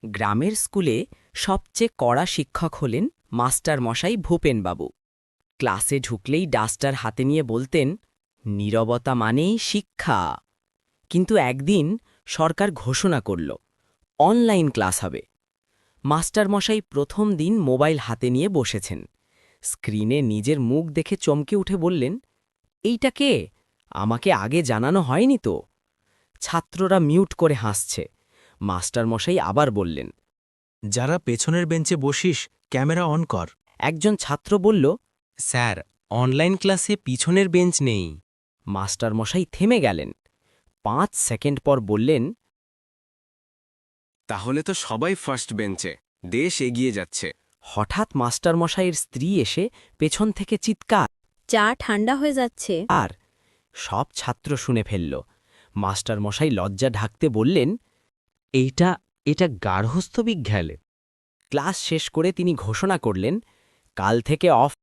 গ্রামের স্কুলে সবচেয়ে কড়া শিক্ষক হলেন মাস্টার মশাই ভূপেনবাবু। ক্লাসে ঢুকলেই ডাস্টার হাতে নিয়ে বলতেন, নীরবতা মানেই শিক্ষা। কিন্তু একদিন সরকার ঘোষণা করল, অনলাইন ক্লাস হবে। মাস্টার মশাই প্রথম দিন মোবাইল হাতে নিয়ে বসেছেন। স্ক্রিনে নিজের মুখ দেখে চমকে উঠে বললেন, এইটা কে? আমাকে আগে জানানো হয়নি তো। ছাত্ররা মিউট করে হাসছে। মাস্টার মশাই আবার বললেন, যারা পেছনের বেঞ্চে বসিস ক্যামেরা অন কর। একজন ছাত্র বলল, স্যার, অনলাইন ক্লাসে পিছনের বেঞ্চ নেই। মাস্টার মশাই থেমে গেলেন। 5 সেকেন্ড পর বললেন, তাহলে তো সবাই ফার্স্ট বেঞ্চে, দেশ এগিয়ে যাচ্ছে। হঠাৎ মাস্টার মশাইয়ের স্ত্রী এসে পেছন থেকে চিৎকার। চা ঠান্ডা হয়ে যাচ্ছে। আর সব ছাত্র শুনে ফেলল। মাস্টার মশাই লজ্জা ঢাকতে বললেন, এটা গার্হস্থ্যবিজ্ঞানে। ক্লাস শেষ করে তিনি ঘোষণা করলেন, কাল থেকে অফ